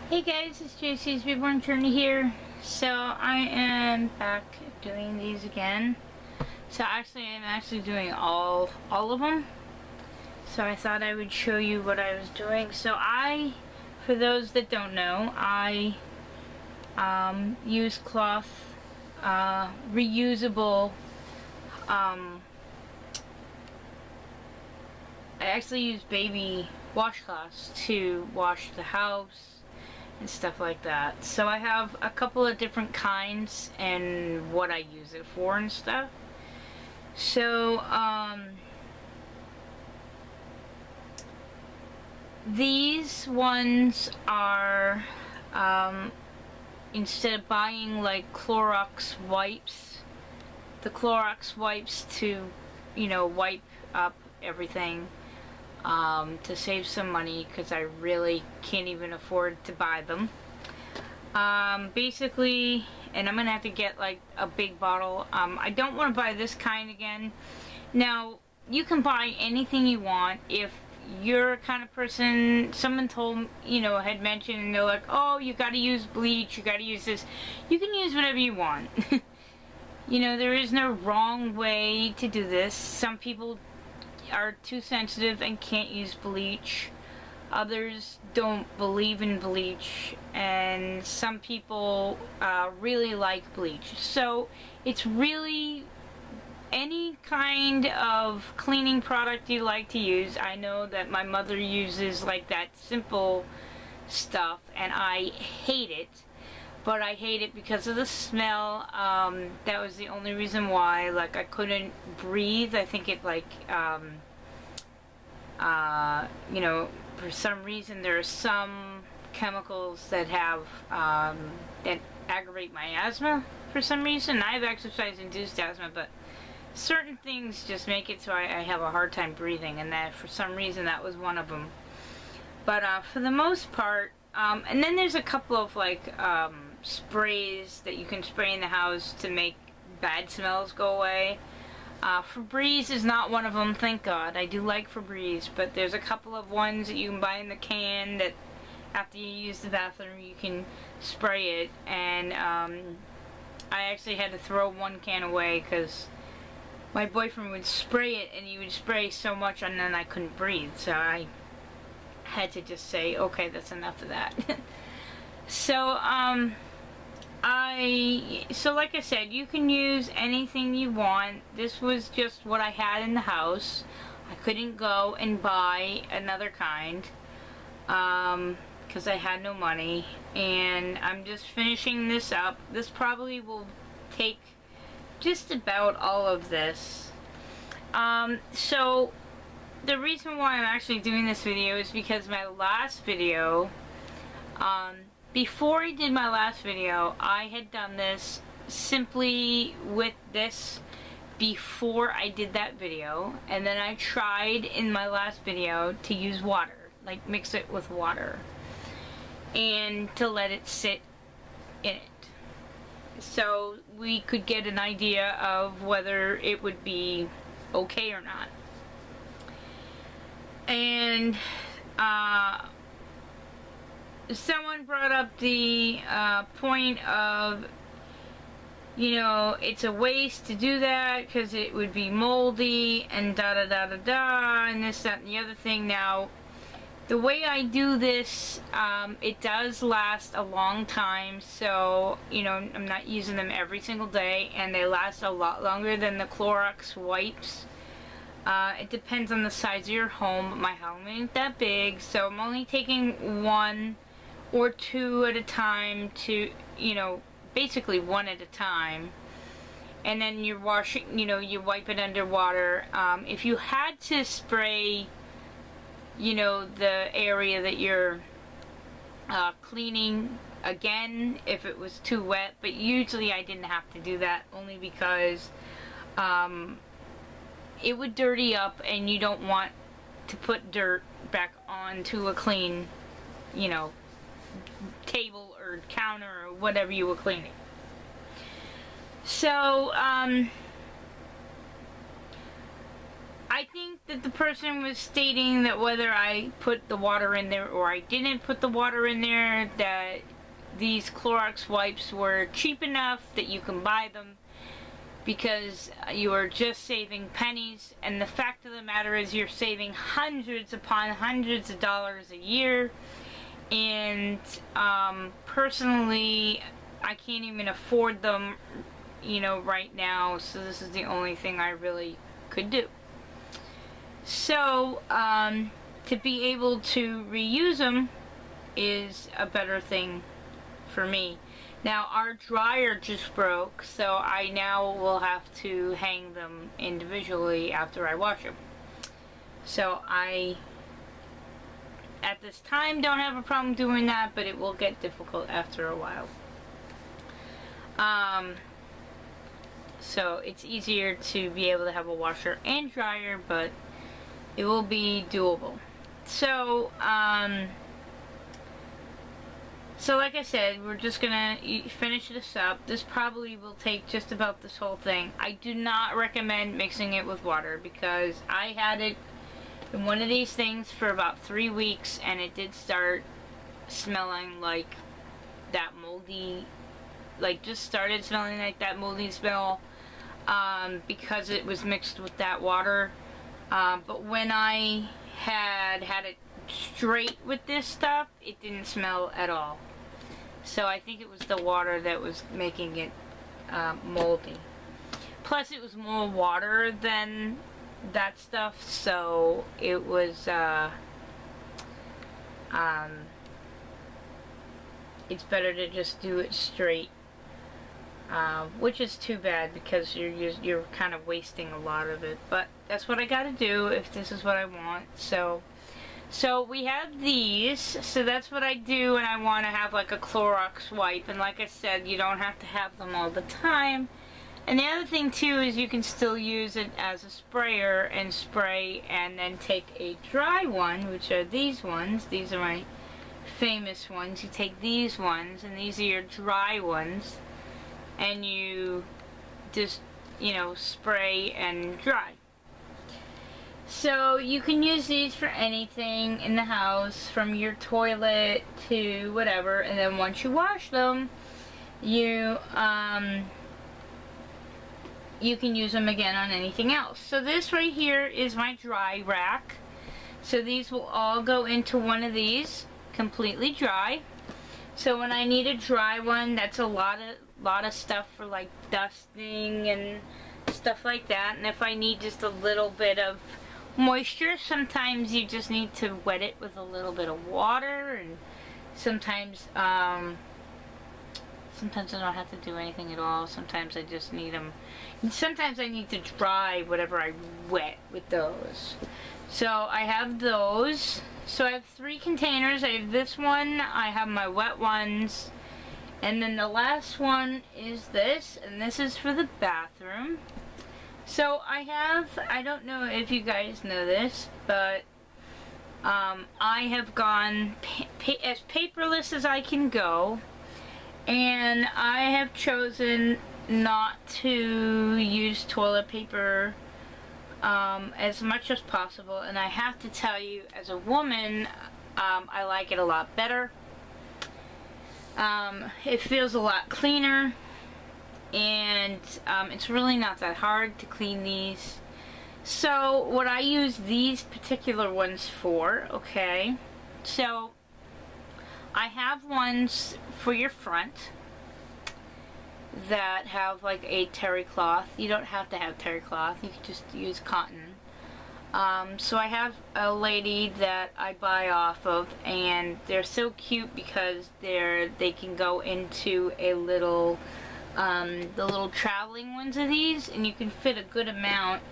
Hey guys, it's JC's Reborn Journey here. So I am back doing these again. So actually I'm actually doing all of them. So I thought I would show you what I was doing. So for those that don't know, I use cloth, reusable, I actually use baby washcloths to wash the house and stuff like that. So I have a couple of different kinds and what I use it for and stuff. So these ones are instead of buying like Clorox wipes, the Clorox wipes to, you know, wipe up everything, to save some money because I really can't even afford to buy them. Basically, and I'm gonna have to get like a big bottle. I don't want to buy this kind again. Now, you can buy anything you want if you're a kind of person, someone told, you know, had mentioned, and they're like, oh, you gotta use bleach, you gotta use this. You can use whatever you want. You know, there is no wrong way to do this. Some people are too sensitive and can't use bleach. Others don't believe in bleach, and some people really like bleach. So it's really any kind of cleaning product you like to use. I know that my mother uses like that simple stuff and I hate it, but I hate it because of the smell. That was the only reason why, like, I couldn't breathe. I think it like you know, for some reason there are some chemicals that have that aggravate my asthma for some reason. I have exercise-induced asthma, but certain things just make it so I have a hard time breathing, and that for some reason that was one of them. But for the most part, and then there's a couple of like sprays that you can spray in the house to make bad smells go away. Febreze is not one of them, thank God. I do like Febreze, but there's a couple of ones that you can buy in the can that after you use the bathroom you can spray it, and I actually had to throw one can away because my boyfriend would spray it and he would spray so much and then I couldn't breathe, so I had to just say, okay, that's enough of that. So so like I said, you can use anything you want. This was just what I had in the house. I couldn't go and buy another kind because I had no money, and I'm just finishing this up. This probably will take just about all of this. So the reason why I'm actually doing this video is because my last video, before I did my last video, I had done this simply with this before I did that video, and then I tried in my last video to use water, like mix it with water, and to let it sit in it, so we could get an idea of whether it would be okay or not. And someone brought up the point of, you know, it's a waste to do that because it would be moldy and da da da da da and this, that, and the other thing. Now, the way I do this, it does last a long time, so, you know, I'm not using them every single day, and they last a lot longer than the Clorox wipes. It depends on the size of your home. My home ain't that big, so I'm only taking one or two at a time to, you know, basically one at a time. And then you're washing, you know, you wipe it under water. If you had to spray, you know, the area that you're cleaning again if it was too wet, but usually I didn't have to do that, only because it would dirty up, and you don't want to put dirt back onto a clean, you know, table or counter or whatever you were cleaning. So I think that the person was stating that whether I put the water in there or I didn't put the water in there, that these Clorox wipes were cheap enough that you can buy them because you are just saving pennies, and the fact of the matter is you're saving hundreds upon hundreds of dollars a year. And personally, I can't even afford them, you know, right now, so this is the only thing I really could do. So to be able to reuse them is a better thing for me. Now our dryer just broke, so I now will have to hang them individually after I wash them. So I, at this time, don't have a problem doing that, but it will get difficult after a while. So it's easier to be able to have a washer and dryer, but it will be doable. So, so like I said, we're just gonna finish this up. This probably will take just about this whole thing. I do not recommend mixing it with water because I had it in one of these things for about 3 weeks and it did start smelling like that moldy, like just started smelling like that moldy smell because it was mixed with that water. But when I had it straight with this stuff, it didn't smell at all. So I think it was the water that was making it moldy. Plus it was more water than that stuff, so it was it's better to just do it straight, which is too bad because you're kind of wasting a lot of it, but that's what I gotta do if this is what I want. So we have these, so that's what I do when I want to have like a Clorox wipe, and like I said, you don't have to have them all the time. And the other thing too is you can still use it as a sprayer and spray, and then take a dry one, which are these ones. These are my famous ones. You take these ones, and these are your dry ones, and you just, you know, spray and dry. So you can use these for anything in the house, from your toilet to whatever, and then once you wash them, you can use them again on anything else. So this right here is my dry rack. So these will all go into one of these, completely dry. So when I need a dry one, that's a lot of stuff for like dusting and stuff like that. And if I need just a little bit of moisture, sometimes you just need to wet it with a little bit of water, and sometimes sometimes I don't have to do anything at all. Sometimes I just need them. And sometimes I need to dry whatever I wet with those. So I have those. So I have 3 containers. I have this one, I have my wet ones, and then the last one is this, and this is for the bathroom. So I don't know if you guys know this, but I have gone as paperless as I can go, and I have chosen not to use toilet paper as much as possible. And I have to tell you, as a woman, I like it a lot better. It feels a lot cleaner. And it's really not that hard to clean these. So what I use these particular ones for, okay, so I have ones for your front that have like a terry cloth. You don't have to have terry cloth, you can just use cotton. So I have a lady that I buy off of, and they're so cute because they can go into a little the little traveling ones of these, and you can fit a good amount.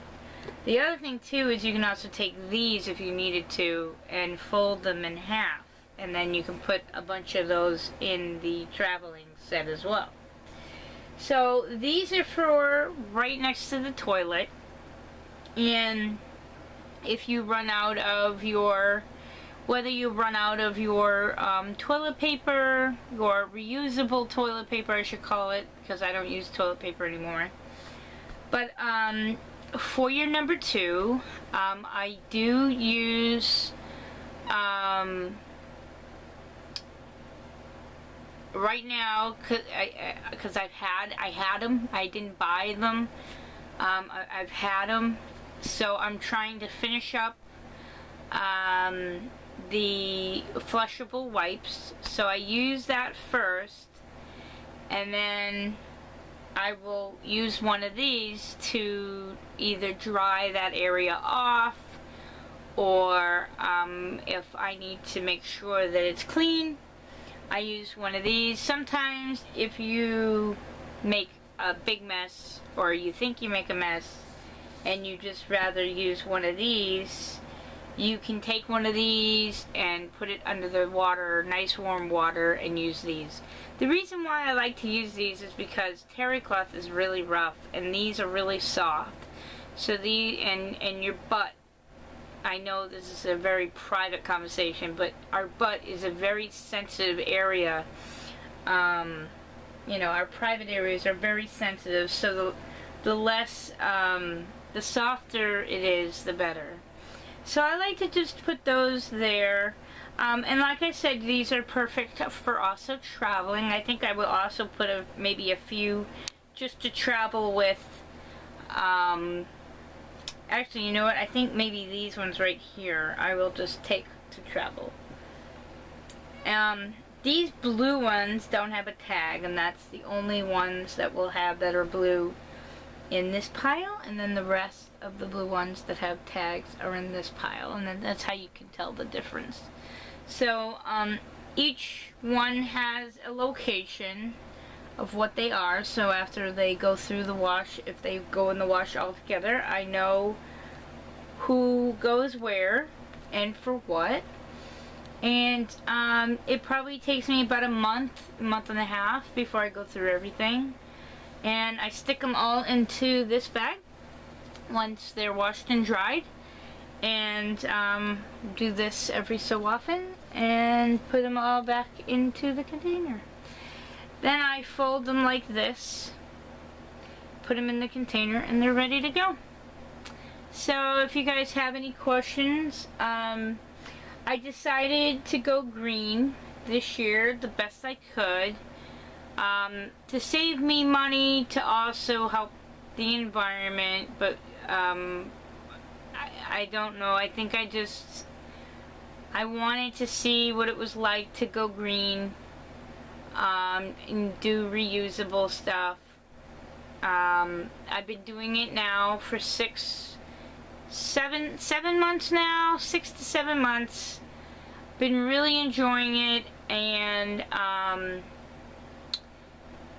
The other thing too is you can also take these if you needed to and fold them in half, and then you can put a bunch of those in the traveling set as well. So these are for right next to the toilet, and if you run out of your, whether you run out of your toilet paper, your reusable toilet paper I should call it, because I don't use toilet paper anymore. But for your number 2, I do use right now, because I had them. I didn't buy them. I've had them, so I'm trying to finish up the flushable wipes. So I use that first, and then I will use one of these to either dry that area off, or if I need to make sure that it's clean, I use one of these. Sometimes if you make a big mess, or you think you make a mess, and you just rather use one of these, you can take one of these and put it under the water, nice warm water, and use these. The reason why I like to use these is because terry cloth is really rough, and these are really soft. So and your butt, I know this is a very private conversation, but our butt is a very sensitive area. You know, our private areas are very sensitive, so the less, the softer it is, the better. So I like to just put those there. And like I said, these are perfect for also traveling. I think I will also put maybe a few just to travel with. Actually, you know what? I think maybe these ones right here I will just take to travel. These blue ones don't have a tag, and that's the only ones that we'll have that are blue in this pile, and then the rest of the blue ones that have tags are in this pile, and then that's how you can tell the difference. So each one has a location of what they are, so after they go through the wash, if they go in the wash all together, I know who goes where and for what. And it probably takes me about a month and a half before I go through everything. And I stick them all into this bag once they're washed and dried, and do this every so often and put them all back into the container. Then I fold them like this, put them in the container, and they're ready to go. So if you guys have any questions, I decided to go green this year the best I could, to save me money, to also help the environment, but I don't know, I think I wanted to see what it was like to go green, and do reusable stuff. I've been doing it now for 7 months now, 6 to 7 months. Been really enjoying it, and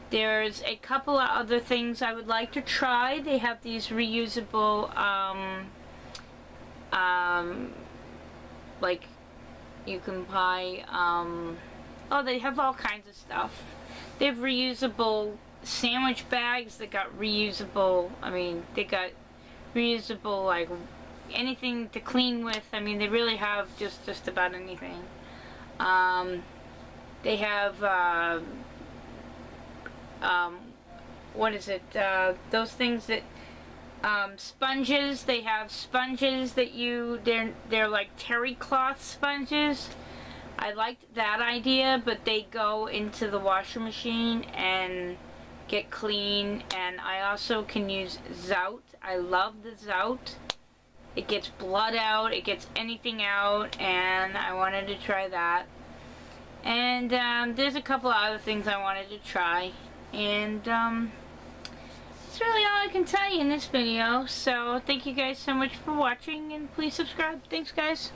there's a couple of other things I would like to try. They have these reusable, like you can buy, oh, they have all kinds of stuff. They have reusable sandwich bags that got reusable, I mean, they got reusable, like, anything to clean with. I mean, they really have just about anything. They have, what is it, those things that, sponges. They have sponges that they're like terry cloth sponges. I liked that idea, but they go into the washer machine and get clean. And I also can use Zout. I love the Zout. It gets blood out, it gets anything out, and I wanted to try that. And there's a couple of other things I wanted to try, and that's really all I can tell you in this video. So thank you guys so much for watching, and please subscribe. Thanks, guys.